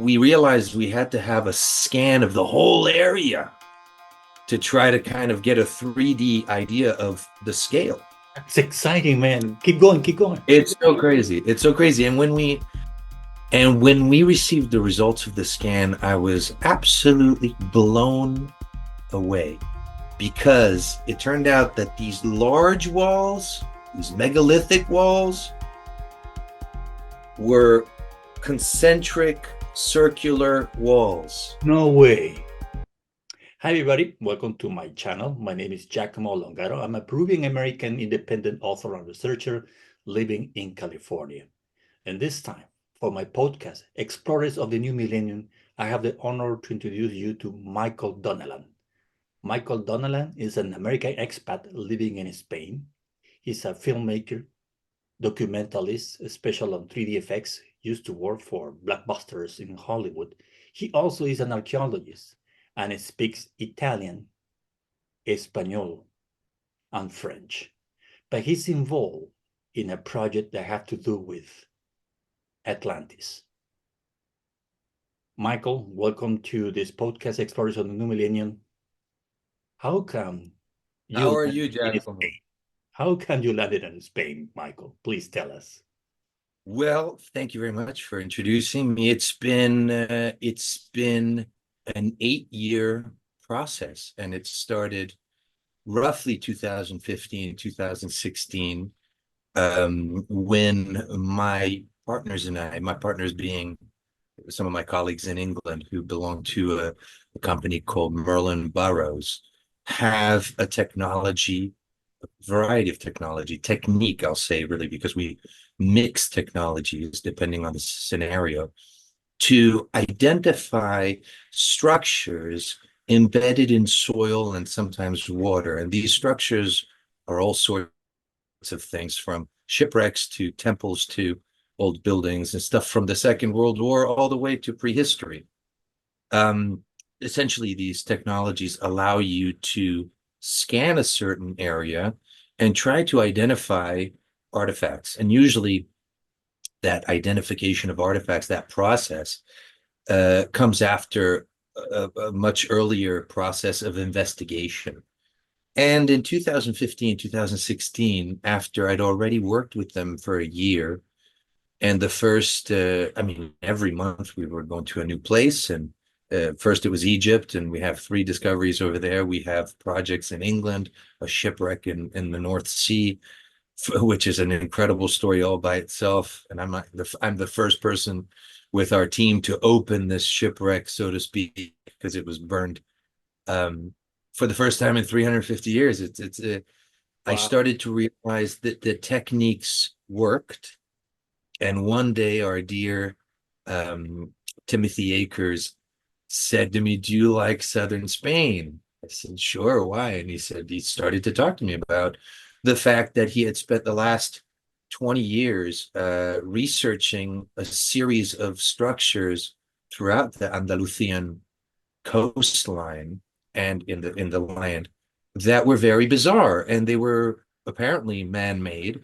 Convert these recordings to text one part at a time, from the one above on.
we realized we had to have a scan of the whole area to try to kind of get a 3D idea of the scale. It's exciting, man. Keep going, keep going. It's so crazy. It's so crazy. And when we received the results of the scan, I was absolutely blown away because it turned out that these large walls, these megalithic walls, were concentric circular walls. No way. Hi, everybody. Welcome to my channel. My name is Giacomo Longato. I'm a Peruvian American independent author and researcher living in California. And this time, for my podcast, Explorers of the New Millennium, I have the honor to introduce you to Michael Donnellan. Michael Donnellan is an American expat living in Spain. He's a filmmaker, documentalist, special on 3D effects, used to work for blockbusters in Hollywood. He also is an archaeologist and speaks Italian, Espanol, and French. But he's involved in a project that has to do with Atlantis. Michael, welcome to this podcast, Explorers of the New Millennium. How come How you are landed you, in Giacomo? Spain? How come you landed in Spain, Michael? Please tell us. Well, thank you very much for introducing me. It's been an 8-year process, and it started roughly 2015, 2016, when my partners and I, my partners being some of my colleagues in England who belong to a company called Merlin Burroughs, have a technology, a variety of technique, I'll say, really, because we mix technologies depending on the scenario to identify structures embedded in soil and sometimes water. And these structures are all sorts of things, from shipwrecks to temples to old buildings and stuff from the Second World War all the way to prehistory. Essentially, these technologies allow you to scan a certain area and try to identify artifacts. And usually that identification of artifacts, that process, comes after a much earlier process of investigation. And in 2015, 2016, after I'd already worked with them for a year, and the first, every month we were going to a new place. And first it was Egypt, and we have 3 discoveries over there. We have projects in England, a shipwreck in the North Sea, which is an incredible story all by itself. And I'm the first person with our team to open this shipwreck, so to speak, because it was burned for the first time in 350 years. I Wow. started to realize that the techniques worked. And one day, our dear Timothy Akers said to me, "Do you like southern Spain?" I said, "Sure, why?" And he started to talk to me about the fact that he had spent the last 20 years researching a series of structures throughout the Andalusian coastline and in the land that were very bizarre, and they were apparently man-made,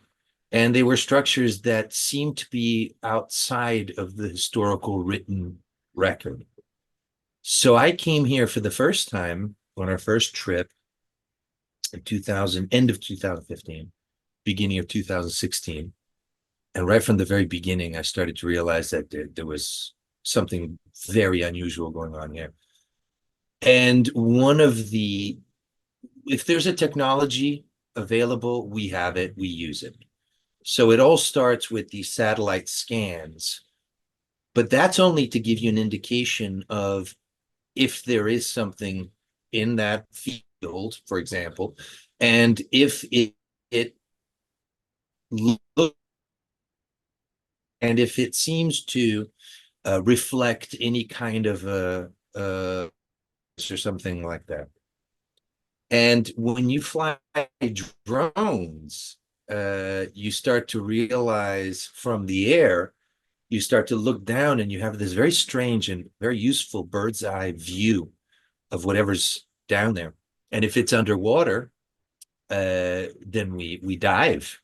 and they were structures that seemed to be outside of the historical written record. So I came here for the first time on our first trip in 2000, end of 2015, beginning of 2016. And right from the very beginning, I started to realize that there was something very unusual going on here. And if there's a technology available, we have it, we use it. So it all starts with these satellite scans, but that's only to give you an indication of if there is something in that field, for example, and if it looks, and if it seems to reflect any kind of or something like that. And when you fly drones, you start to realize from the air, you start to look down and you have this very strange and very useful bird's eye view of whatever's down there. And if it's underwater, then we dive.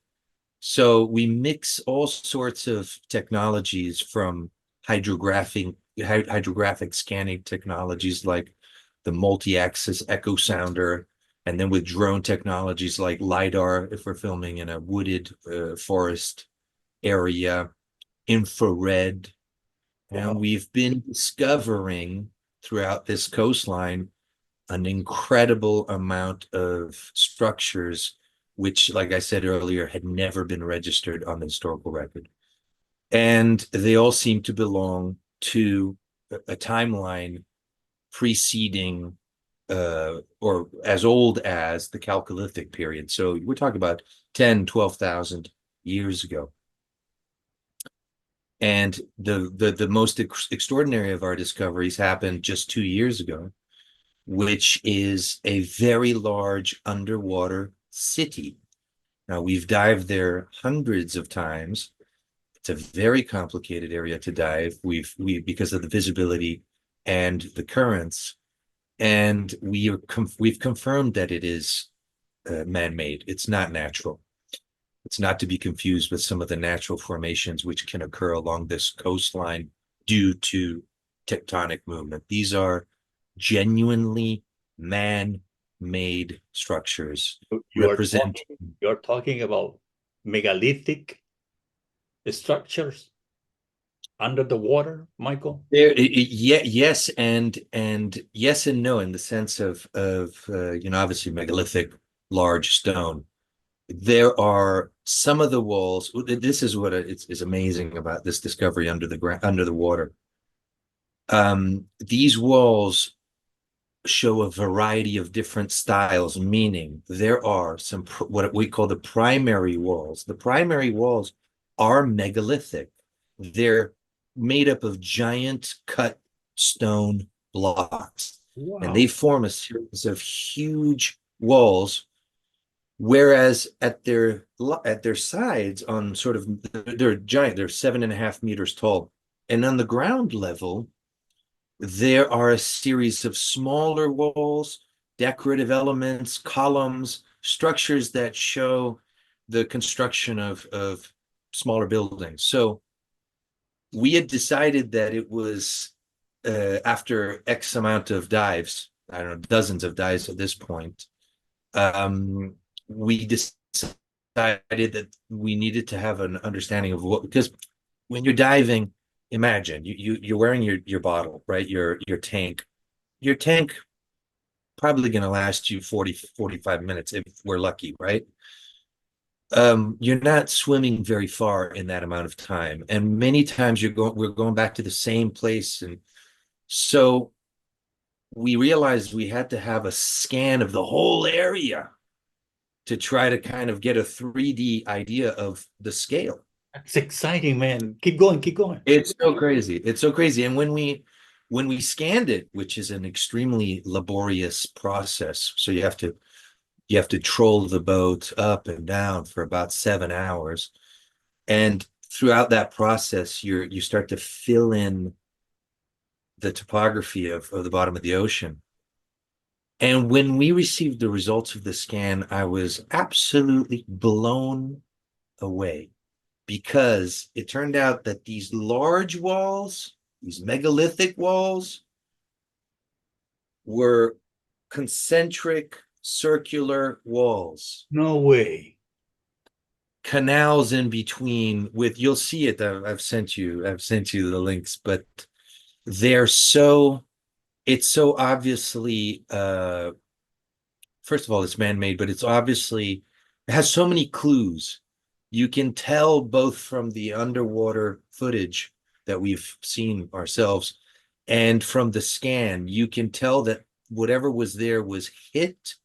So we mix all sorts of technologies, from hydrographic hydrographic scanning technologies like the multi-axis echo sounder, and then with drone technologies like LiDAR, if we're filming in a wooded forest area, infrared. And Wow. we've been discovering throughout this coastline an incredible amount of structures, which, like I said earlier, had never been registered on the historical record. And they all seem to belong to a timeline preceding or as old as the Chalcolithic period. So we're talking about 10, 12,000 years ago. And the most extraordinary of our discoveries happened just 2 years ago, which is a very large underwater city. Now, we've dived there hundreds of times. It's a very complicated area to dive. We because of the visibility and the currents, and we've confirmed that it is man-made. It's not natural. It's not to be confused with some of the natural formations which can occur along this coastline due to tectonic movement. These are genuinely man-made structures You are represent. talking about megalithic structures under the water, Michael? Yeah, yes, and yes and no, in the sense of obviously megalithic, large stone. There are some of the walls. This is what is amazing about this discovery under the ground, under the water. These walls show a variety of different styles, meaning there are some what we call the primary walls. The primary walls are megalithic. They're made up of giant cut stone blocks, and they Wow. form a series of huge walls. Whereas at their sides, on sort of, they're giant, they're 7.5 meters tall, and on the ground level, there are a series of smaller walls, decorative elements, columns, structures that show the construction of smaller buildings. So we had decided that it was after X amount of dives, I don't know, dozens of dives at this point, we decided that we needed to have an understanding of what, because when you're diving, imagine you're wearing your bottle, right? Your tank. Your tank probably going to last you 40-45 minutes if we're lucky, right? You're not swimming very far in that amount of time. And many times we're going back to the same place. And so we realized we had to have a scan of the whole area to try to kind of get a 3D idea of the scale. That's exciting, man. Keep going, keep going. It's so crazy. It's so crazy. And when we scanned it, which is an extremely laborious process, so you have to troll the boat up and down for about 7 hours. And throughout that process, you start to fill in the topography of the bottom of the ocean. And when we received the results of the scan, I was absolutely blown away, because it turned out that these large walls, these megalithic walls, were concentric circular walls, No way. canals in between with, you'll see it. I've sent you the links, but it's so obviously first of all, it's man-made, but it has so many clues. You can tell both from the underwater footage that we've seen ourselves and from the scan, you can tell that whatever was there was hit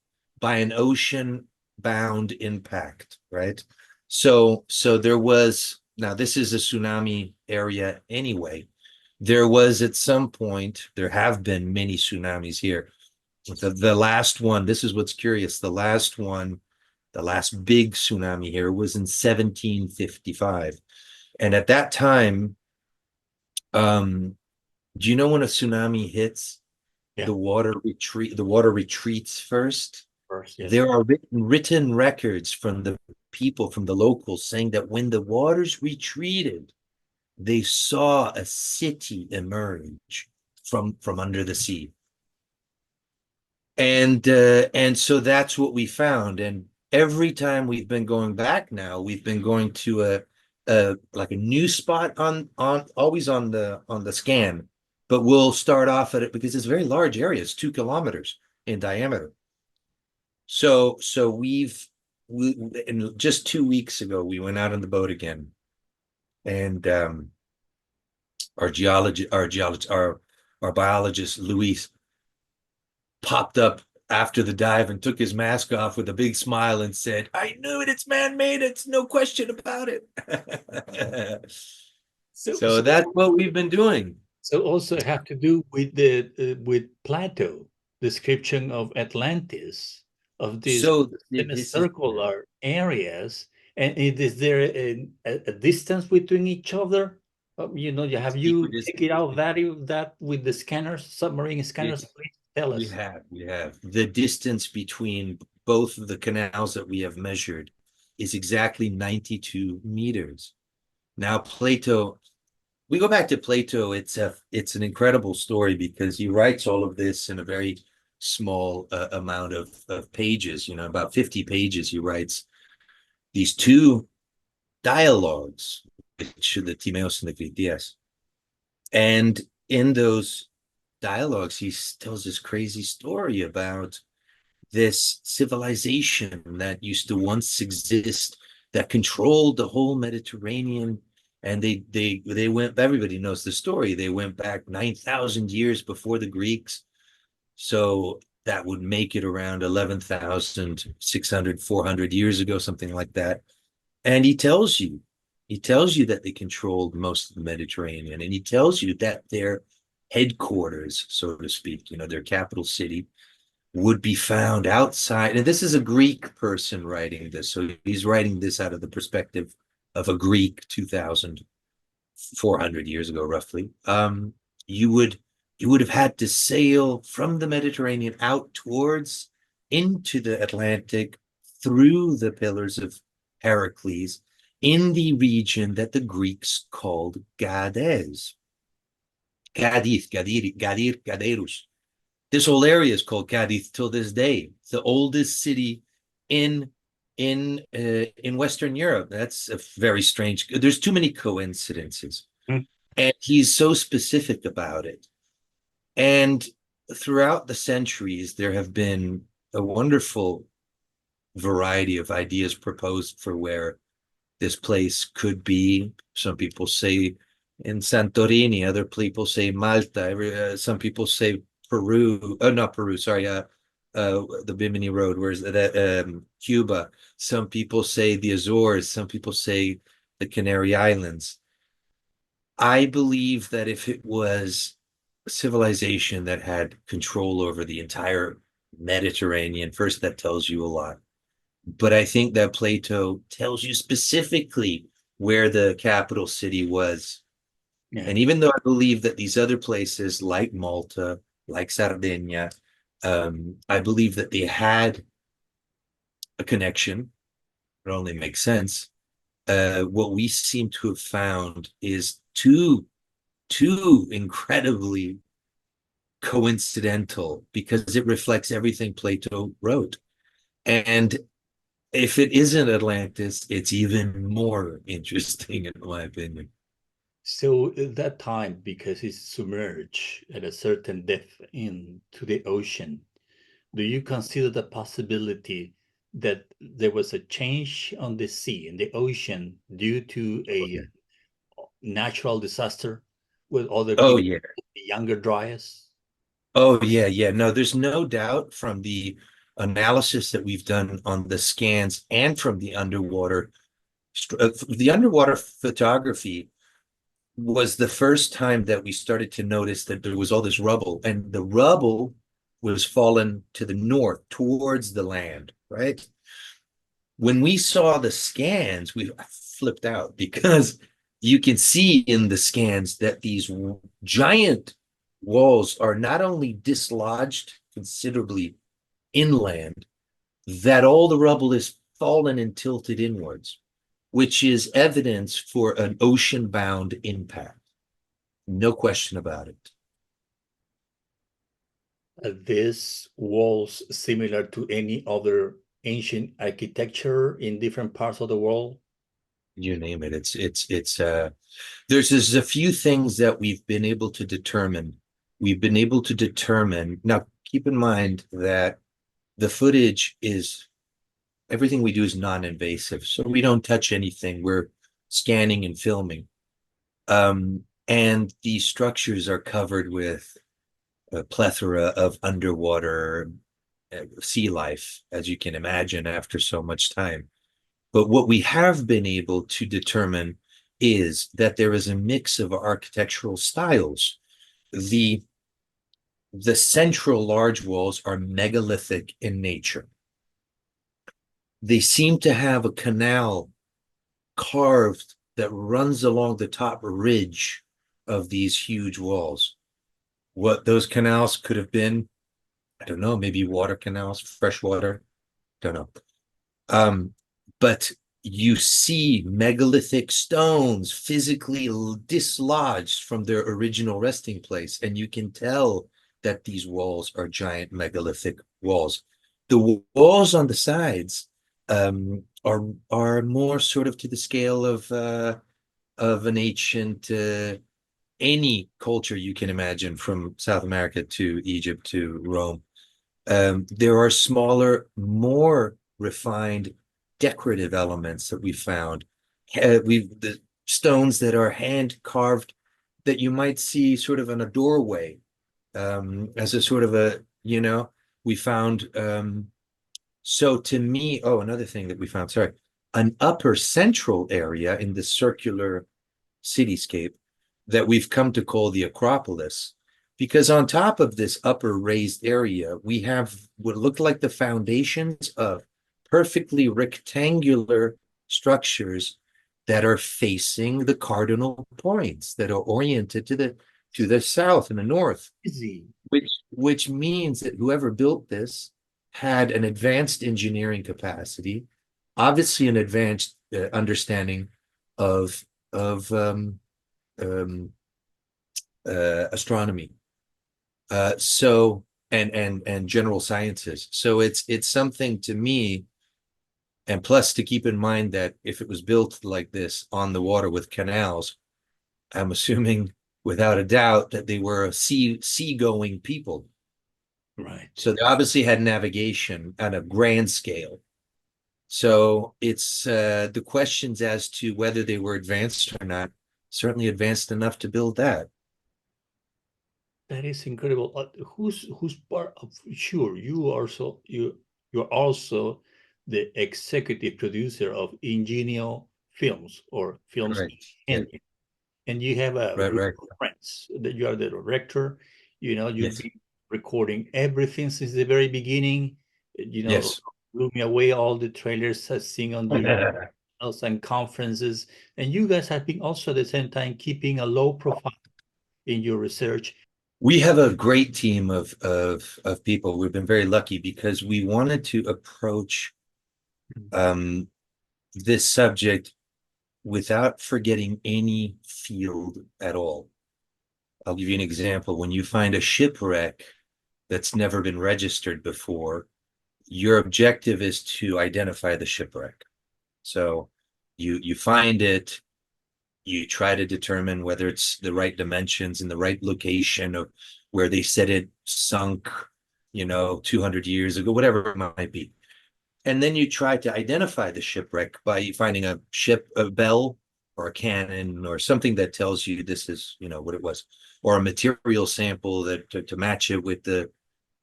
by an ocean-bound impact, right? So there was, now this is a tsunami area anyway. There was at some point, there have been many tsunamis here. The last one, this is what's curious, the last big tsunami here was in 1755. And at that time, do you know when a tsunami hits, Yeah. the water retreats first? First, yes. There are written records from the people, from the locals, saying that when the waters retreated, they saw a city emerge from under the sea. And so that's what we found. And every time we've been going back now, we've been going to a like a new spot on always on the scan, but we'll start off at it because it's a very large area. It's 2 kilometers in diameter. So and just 2 weeks ago we went out on the boat again, and our biologist Luis popped up after the dive and took his mask off with a big smile and said, "I knew it. It's man-made. It's no question about it." So that's what we've been doing. So also have to do with the with Plato description of Atlantis, of these So this is semicircular areas, and is there a distance between each other? Have you equidistant. taken out that with the scanners, submarine We, scanners? Please tell us. we have the distance between both of the canals that we have measured is exactly 92 meters. Now, Plato, we go back to Plato. It's an incredible story because he writes all of this in a very small amount of pages. About 50 pages. He writes these two dialogues, which are the Timaeus and the Critias, and in those dialogues, he tells this crazy story about this civilization that used to once exist that controlled the whole Mediterranean. And they went, everybody knows the story. They went back 9,000 years before the Greeks. So that would make it around 11,600, 400 years ago, something like that. And he tells you that they controlled most of the Mediterranean. And he tells you that their headquarters, so to speak, their capital city, would be found outside. And this is a Greek person writing this. So he's writing this out of the perspective of a Greek 2,400 years ago, roughly. You would have had to sail from the Mediterranean out towards into the Atlantic through the Pillars of Heracles in the region that the Greeks called Cadiz. Cadiz, Gadirus. This whole area is called Cadiz till this day. It's the oldest city in Western Europe. That's a very strange. There's too many coincidences, and he's so specific about it. And throughout the centuries, there have been a wonderful variety of ideas proposed for where this place could be. Some people say in Santorini, other people say Malta, some people say Peru, not Peru, sorry, the Bimini Road, where's that, Cuba. Some people say the Azores, some people say the Canary Islands. I believe that if it was a civilization that had control over the entire Mediterranean, first, that tells you a lot. But I think that Plato tells you specifically where the capital city was. Yeah. And even though I believe that these other places like Malta, like Sardinia, I believe that they had a connection. It only makes sense. What we seem to have found is two incredibly coincidental, because it reflects everything Plato wrote. And if it isn't Atlantis, it's even more interesting, in my opinion. So at that time, because it's submerged at a certain depth into the ocean, do you consider the possibility that there was a change on the sea, in the ocean, due to a natural disaster with other people, the Younger Dryas? Oh, yeah. No, there's no doubt from the analysis that we've done on the scans and from the underwater photography was the first time that we started to notice that there was all this rubble, and the rubble was fallen to the north towards the land, right? When we saw the scans, we flipped out because you can see in the scans that these giant walls are not only dislodged considerably inland, that all the rubble is fallen and tilted inwards. which is evidence for an ocean-bound impact. No question about it. Are these walls similar to any other ancient architecture in different parts of the world? You name it. There's a few things that we've been able to determine. We've been able to determine. Now, keep in mind that the footage is, everything we do is non-invasive, so we don't touch anything. We're scanning and filming. And these structures are covered with a plethora of underwater sea life, as you can imagine, after so much time. But what we have been able to determine is that there is a mix of architectural styles. The central large walls are megalithic in nature. They seem to have a canal carved that runs along the top ridge of these huge walls. What those canals could have been, I don't know, maybe water canals, fresh water, don't know. But you see megalithic stones physically dislodged from their original resting place, and you can tell that these walls are giant megalithic walls. The walls on the sides are more sort of to the scale of an ancient any culture you can imagine, from South America to Egypt to Rome. There are smaller, more refined decorative elements that we found. The stones that are hand carved that you might see sort of in a doorway, as a sort of a, we found. So to me, another thing that we found, sorry, an upper central area in the circular cityscape that we've come to call the Acropolis, because on top of this upper raised area, we have what look like the foundations of perfectly rectangular structures that are facing the cardinal points, that are oriented to the south and the north. Easy. Which means that whoever built this had an advanced engineering capacity, obviously an advanced understanding of astronomy, so and general sciences. So it's something to me. And plus, to keep in mind that if it was built like this on the water with canals, I'm assuming without a doubt that they were a seagoing people. Right. So they obviously had navigation at a grand scale. So it's the questions as to whether they were advanced or not, certainly advanced enough to build that. That is incredible. Who's part of? Sure, you're also the executive producer of Ingenio Films, or Films Right. Ingenio, and you have a group Right. of friends that you are the director. You've Yes. been recording everything since the very beginning. Yes. Blew me away, all the trailers I've seen on your and conferences, and you guys have been also at the same time keeping a low profile in your research. We have a great team of people. We've been very lucky because we wanted to approach this subject without forgetting any field at all. I'll give you an example. When you find a shipwreck that's never been registered before, your objective is to identify the shipwreck. So you find it, you try to determine whether it's the right dimensions and the right location of where they said it sunk, 200 years ago, whatever it might be. And then you try to identify the shipwreck by finding a bell or a cannon or something that tells you this is, what it was, or a material sample that to match it with the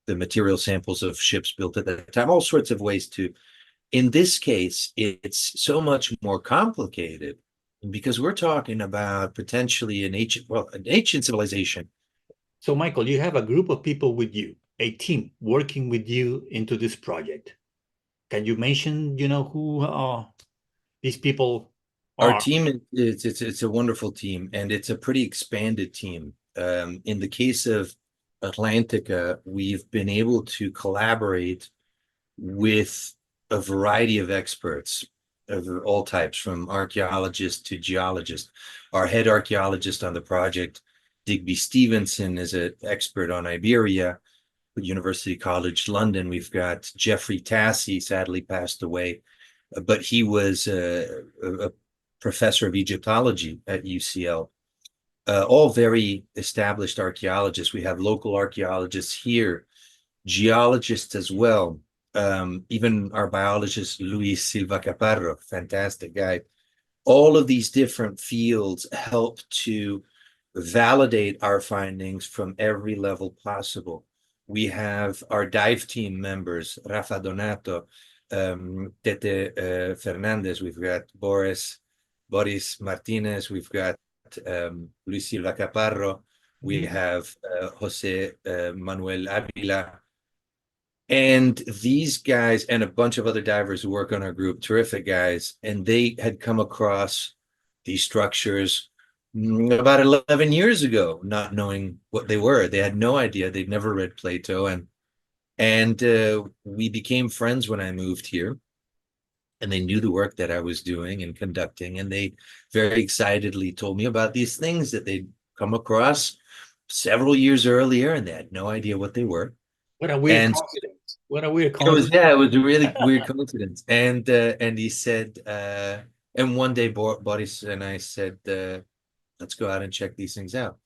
material samples of ships built at that time, all sorts of ways to. In this case, it's so much more complicated because we're talking about potentially an ancient civilization. So, Michael, you have a group of people with you, a team working with you into this project. Can you mention, who these people Our are? team it's a wonderful team, and it's a pretty expanded team. In the case of Atlantica, we've been able to collaborate with a variety of experts. of all types, from archaeologists to geologists. Our head archaeologist on the project, Digby Stevenson, is an expert on Iberia at University College London. We've got Jeffrey Tassi, sadly passed away, but he was a professor of Egyptology at UCL. All very established archaeologists. We have local archaeologists here, geologists as well. Even our biologist, Luis Silva Caparro, fantastic guy. All of these different fields help to validate our findings from every level possible. We have our dive team members, Rafa Donato, Tete Fernandez, we've got Boris Martinez, we've got Luis Silva Caparro, we have Jose Manuel Avila. And these guys and a bunch of other divers who work on our group, terrific guys, and they had come across these structures about 11 years ago, not knowing what they were. They had no idea. They'd never read Plato. And we became friends when I moved here. And they knew the work that I was doing and conducting. And they very excitedly told me about these things that they'd come across several years earlier, and they had no idea what they were. What a weird coincidence. What a weird It coincidence. was, yeah, it was a really weird coincidence. And he said, and one day Boris and I said, let's go out and check these things out.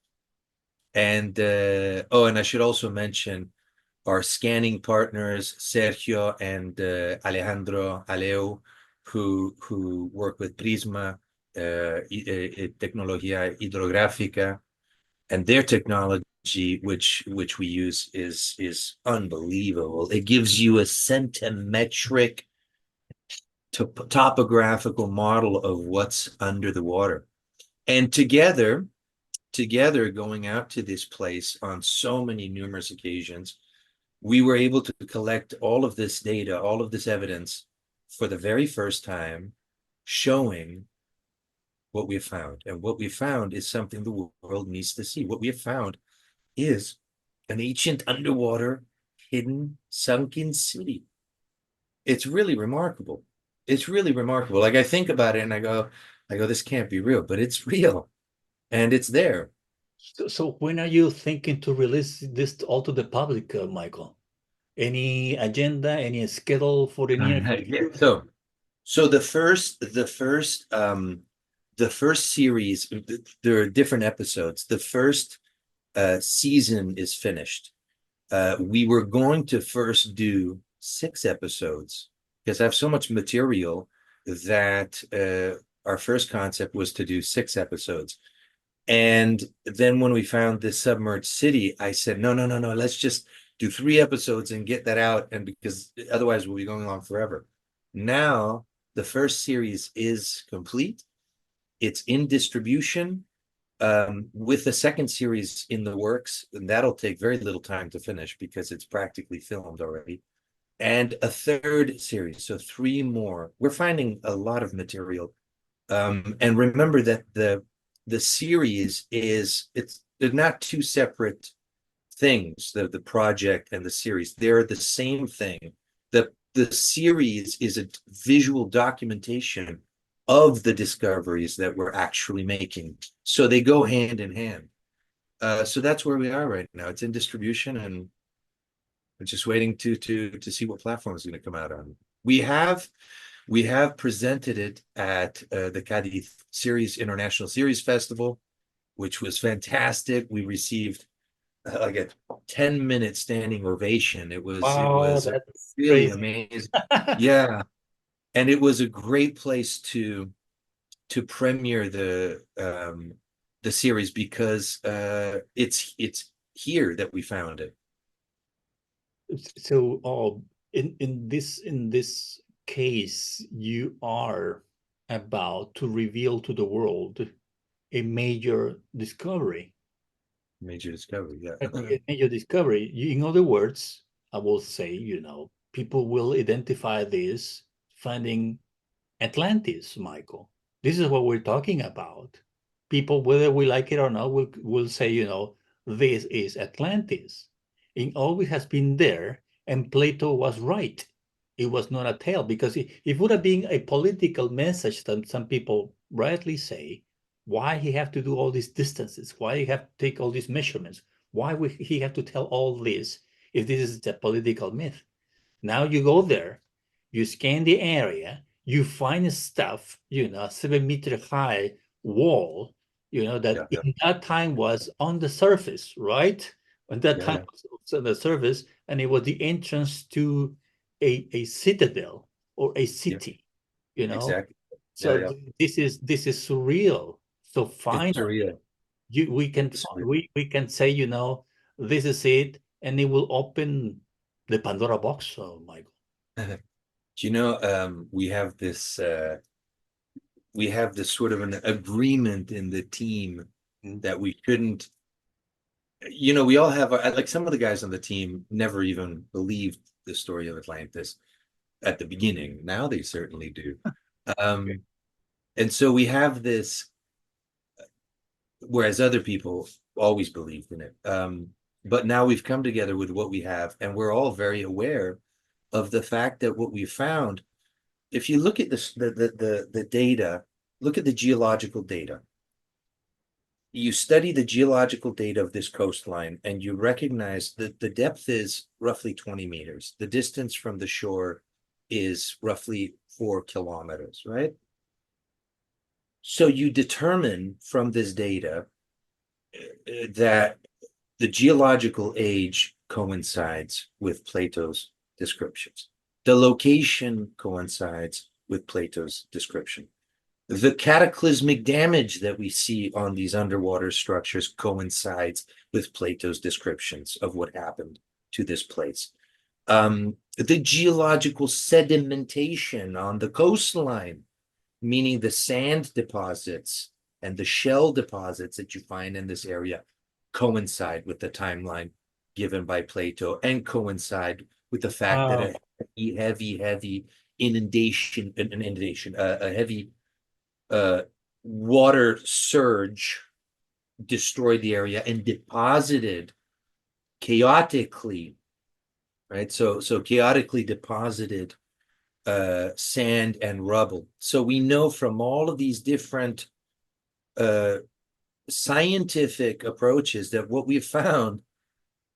And oh, and I should also mention our scanning partners, Sergio and Alejandro Aleo, who work with Prisma, Tecnología Hidrográfica, and their technology, which we use, is unbelievable. It gives you a centimetric topographical model of what's under the water. And together going out to this place on so many numerous occasions, we were able to collect all of this data, all of this evidence for the very first time, showing what we have found. And what we found is something the world needs to see. What we have found is an ancient underwater, hidden, sunken city. It's really remarkable. It's really remarkable. Like, I think about it and I go, this can't be real, but it's real. And it's there. So when are you thinking to release this all to the public, Michael? Any agenda, any schedule for the near future? Yeah. So the first series, there are different episodes. The first season is finished. We were going to first do 6 episodes because I have so much material that our first concept was to do 6 episodes. And then when we found this submerged city, I said, no, let's just do 3 episodes and get that out. And because otherwise we'll be going on forever. Now, the first series is complete. It's in distribution, with the second series in the works, and that'll take very little time to finish because it's practically filmed already. And a third series, so 3 more. We're finding a lot of material. And remember that the series they're not 2 separate things, the project and the series. They're the same thing. The series is a visual documentation of the discoveries that we're actually making. So they go hand in hand. So that's where we are right now. It's in distribution, and we're just waiting to see what platform is going to come out on. We have presented it at the Cadiz International Series Festival, which was fantastic. We received like a 10-minute standing ovation. It was really amazing. Yeah. And it was a great place to premiere the series because it's here that we found it. So in this case, you are about to reveal to the world a major discovery. Major discovery, yeah. A major discovery. In other words, I will say, people will identify this finding Atlantis, Michael. This is what we're talking about. People, whether we like it or not, will say, this is Atlantis. It always has been there, and Plato was right. it was not a tale, because it would have been a political message that some people rightly say, why he have to do all these distances, why he have to take all these measurements, why would he have to tell all this if this is a political myth? Now you go there, you scan the area, you find stuff, a 7-meter high wall, that Yeah. in that time was on the surface, right? At that Yeah. time Yeah. was on the surface, and it was the entrance to a citadel or a Yeah. city, you know. Exactly. Yeah. So Yeah. this is surreal. So It's finally, surreal. we can It's surreal. we can say, this is it, and it will open the Pandora box, Michael. Do you know, we have this sort of an agreement in the team that we shouldn't, we all have, like some of the guys on the team never even believed the story of Atlantis at the beginning. Now they certainly do. Okay. Um, and so we have this, whereas other people always believed in it. But now we've come together with what we have, and we're all very aware of the fact that what we found, if you look at this, the data, look at the geological data. You study the geological data of this coastline, and you recognize that the depth is roughly 20 meters. The distance from the shore is roughly 4 kilometers, right? So you determine from this data that the geological age coincides with Plato's descriptions. The location coincides with Plato's description. The cataclysmic damage that we see on these underwater structures coincides with Plato's descriptions of what happened to this place. The geological sedimentation on the coastline, meaning the sand deposits and the shell deposits that you find in this area, coincide with the timeline given by Plato and coincide with the fact that Wow. a heavy inundation, a heavy water surge destroyed the area and deposited chaotically, right? So chaotically deposited sand and rubble. So we know from all of these different scientific approaches that what we've found,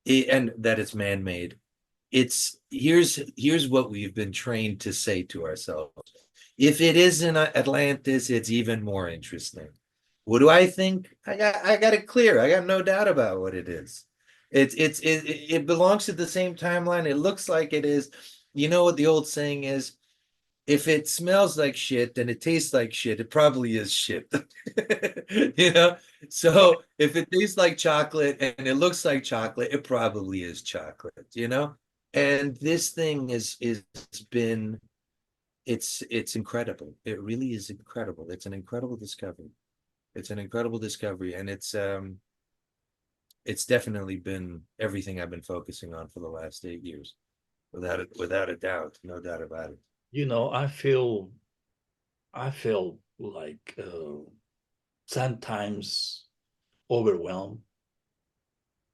and that it's man-made, here's what we've been trained to say to ourselves. If it isn't Atlantis, it's even more interesting. What do I think? I got it clear. I got no doubt about what it is. It belongs to the same timeline. It looks like it is. You know what the old saying is? If it smells like shit and it tastes like shit, it probably is shit. You know? So if it tastes like chocolate and it looks like chocolate, it probably is chocolate, you know? And this thing is been it's incredible. It really is incredible. It's an incredible discovery. It's an incredible discovery, and it's definitely been everything I've been focusing on for the last 8 years, without a doubt, no doubt about it. I feel like sometimes overwhelmed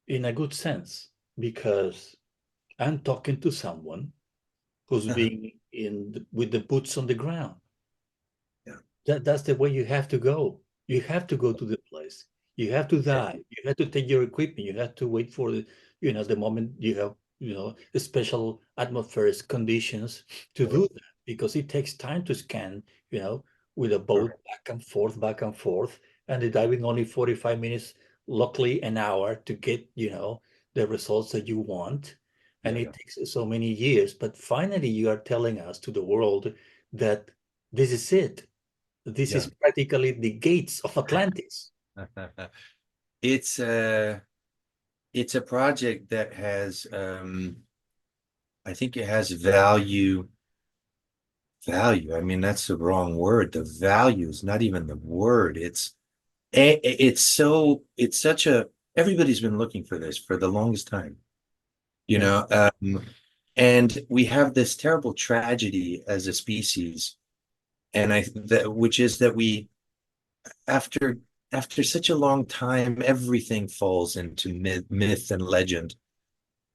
in a good sense, because I'm talking to someone who's been with the boots on the ground. Yeah, That's the way you have to go. You have to go to the place. You have to yeah, die. You have to take your equipment. You have to wait for the moment you have, the special atmospheric conditions to do that, because it takes time to scan, with a boat correct. back and forth, and the diving only 45 minutes, luckily an hour to get, the results that you want. And Yeah, it yeah, takes so many years, but finally you are telling us, to the world, that this is it. This is yeah. practically the gates of Atlantis. It's uh it's a project that has I think it has value. I mean, that's the wrong word. The value is not even the word. It's such a, everybody's been looking for this for the longest time, you Yeah. know. And we have this terrible tragedy as a species, and which is that we, after after such a long time, everything falls into myth and legend.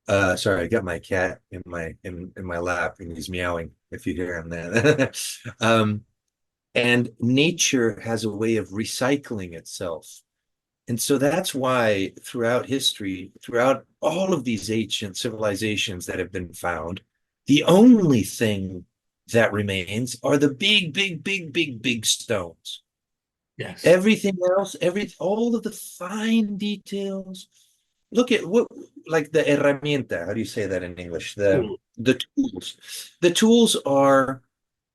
Sorry, I got my cat in my lap and he's meowing if you hear him then. And nature has a way of recycling itself. And so that's why throughout history, throughout all of these ancient civilizations that have been found, the only thing that remains are the big, big, big, big, big stones. Yes. Everything else, all of the fine details. Look at what, like the herramienta. How do you say that in English? Cool. The tools. The tools are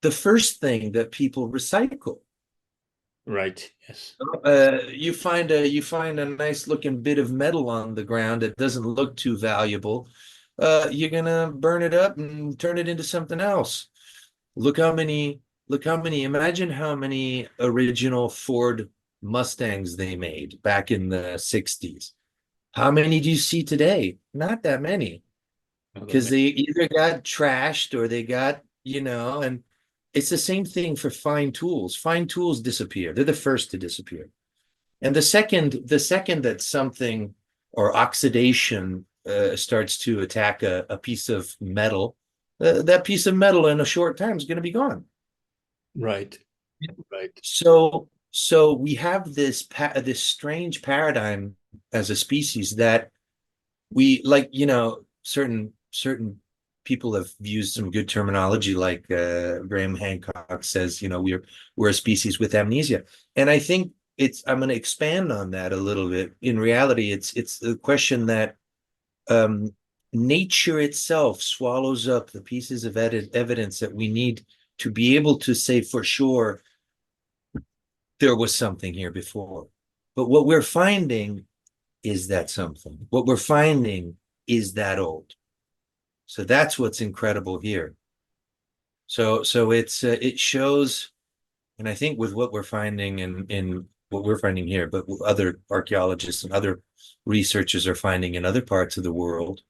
the first thing that people recycle. Right. Yes. You find a nice looking bit of metal on the ground that doesn't look too valuable. You're gonna burn it up and turn it into something else. Look how many, imagine how many original Ford Mustangs they made back in the 60s. How many do you see today? Not that many, because they either got trashed or they got, and it's the same thing for fine tools. Fine tools disappear. They're the first to disappear. And the second that something or oxidation starts to attack a piece of metal, that piece of metal in a short time is going to be gone. Right. Right. So we have this strange paradigm as a species that we like, certain people have used some good terminology, like Graham Hancock says, we're a species with amnesia. And I think I'm going to expand on that a little bit. In reality, it's the question that um, nature itself swallows up the pieces of evidence that we need to be able to say for sure there was something here before. But what we're finding is that something. What we're finding is that old. So that's what's incredible here. So it shows, and I think with what we're finding in what we're finding here, but what other archaeologists and other researchers are finding in other parts of the world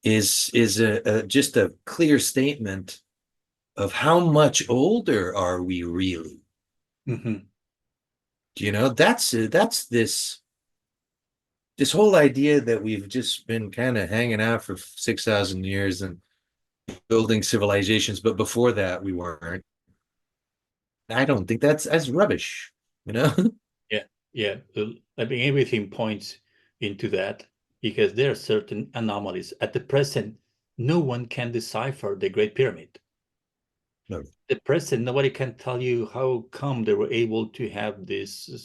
is just a clear statement of how much older are we really? Mm-hmm. That's this whole idea that we've just been kind of hanging out for 6,000 years and building civilizations, but before that we weren't. I don't think that's rubbish, you know? Yeah. Yeah. I mean, everything points into that because there are certain anomalies. At the present, no one can decipher the Great Pyramid. No. The present, nobody can tell you how come they were able to have these Yeah,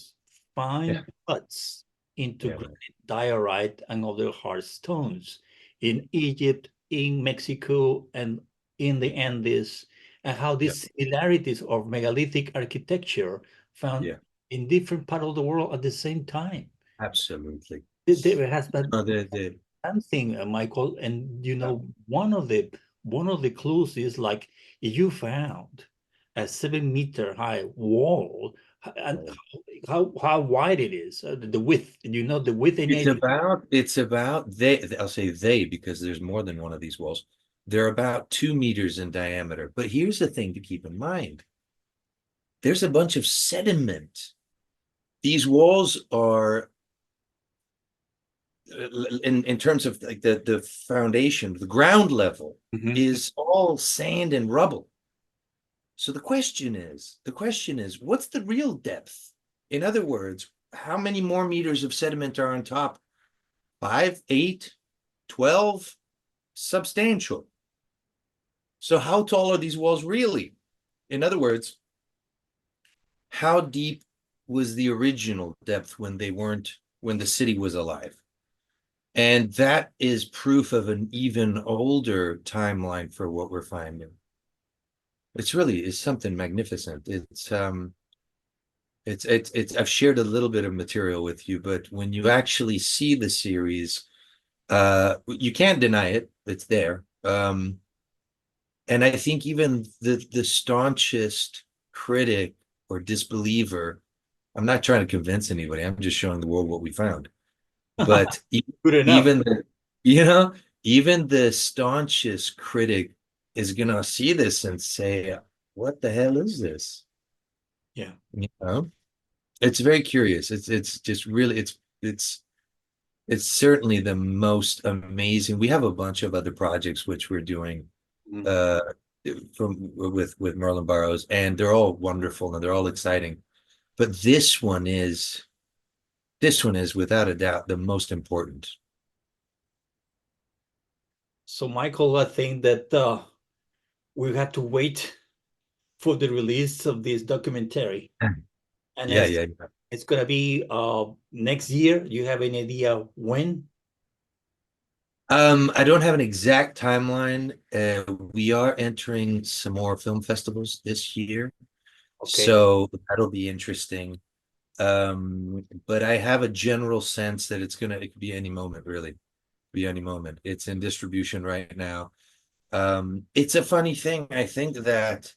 fine cuts into yeah, granite, diorite, and other hard stones in Egypt, in Mexico, and in the Andes, and how yeah, these similarities of megalithic architecture found yeah, in different parts of the world at the same time. absolutely. There has been No, the something, Michael, and yeah, one of the clues is like you found a 7 meter high wall, and right. how wide it is, the width. The width in it. It's about I'll say they because there's more than one of these walls. They're about 2 meters in diameter. But here's the thing to keep in mind. There's a bunch of sediment. These walls are in terms of like the foundation, the ground level Mhm. is all sand and rubble. So the question is, what's the real depth? In other words, how many more meters of sediment are on top? 5, 8, 12? Substantial. So how tall are these walls really? In other words, how deep was the original depth when the city was alive? And that is proof of an even older timeline for what we're finding. It's really is something magnificent. It's I've shared a little bit of material with you, but when you actually see the series, you can't deny it. It's there. And I think even the staunchest critic or disbeliever, I'm not trying to convince anybody. I'm just showing the world what we found. But Good enough. even the, you know, even the staunchest critic is gonna see this and say, "What the hell is this?" Yeah. You know, it's very curious. It's just really it's It's certainly the most amazing. We have a bunch of other projects which we're doing Mm. uh from with Merlin Burroughs, and they're all wonderful and they're all exciting. But this one is without a doubt the most important. So, Michael, I think that we have to wait for the release of this documentary, and Yeah, yeah, yeah. it's gonna be next year. Do you have any idea when? I don't have an exact timeline. We are entering some more film festivals this year, Okay, so that'll be interesting. But I have a general sense that it could be any moment, really. Be any moment. It's in distribution right now. It's a funny thing. I think that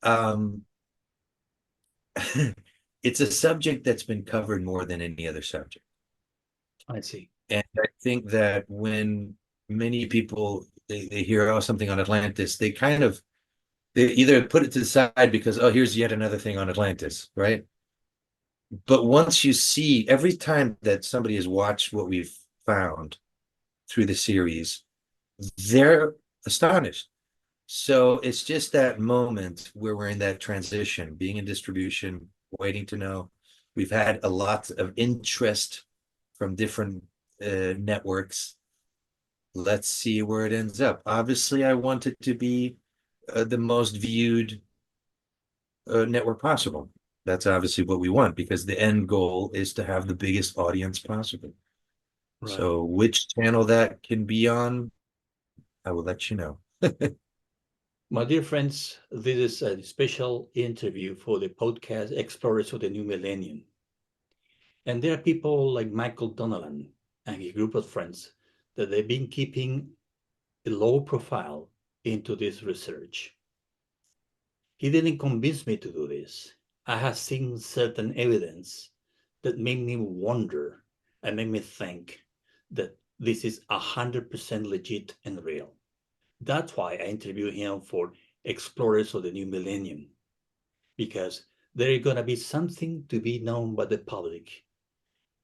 um it's a subject that's been covered more than any other subject. I see. And I think that when many people they hear something on Atlantis, they either put it to the side because, oh, here's yet another thing on Atlantis, right? But once you see every time that somebody has watched what we've found through the series, they're astonished. So it's just that moment where we're in that transition, being in distribution, waiting to know. We've had a lot of interest from different networks. Let's see where it ends up. Obviously, I want it to be the most viewed network possible. That's obviously what we want because the end goal is to have the biggest audience possible. Right. So, which channel that can be on, I will let you know. My dear friends, this is a special interview for the podcast Explorers of the New Millennium. And there are people like Michael Donnellan and his group of friends that they've been keeping a low profile into this research. He didn't convince me to do this. I have seen certain evidence that made me wonder and made me think that this is 100% legit and real. That's why I interviewed him for Explorers of the New Millennium, because there is going to be something to be known by the public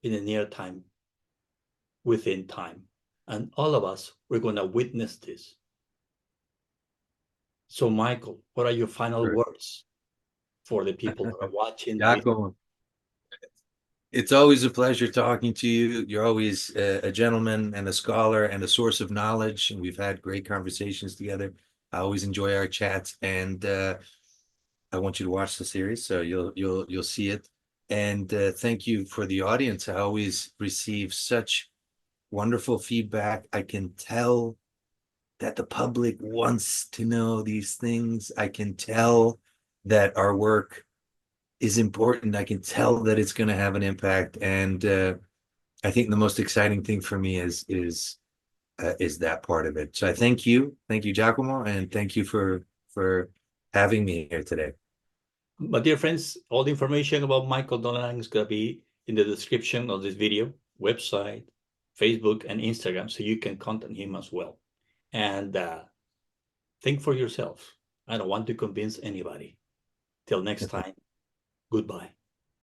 in the near time, within time. And all of us, we're going to witness this. So, Michael, what are your final Sure. words for the people that are watching this? Giacomo, it's always a pleasure talking to you. You're always a gentleman and a scholar and a source of knowledge, and we've had great conversations together. I always enjoy our chats, and I want you to watch the series, so you'll see it. And thank you for the audience. I always receive such wonderful feedback. I can tell that the public wants to know these things. I can tell that our work is important. I can tell that it's going to have an impact, and I think the most exciting thing for me is that part of it. So I thank you, Giacomo, and thank you for having me here today. My dear friends, all the information about Michael Donnellan is going to be in the description of this video, website, Facebook, and Instagram, so you can contact him as well. And think for yourself. I don't want to convince anybody. Till next time, goodbye.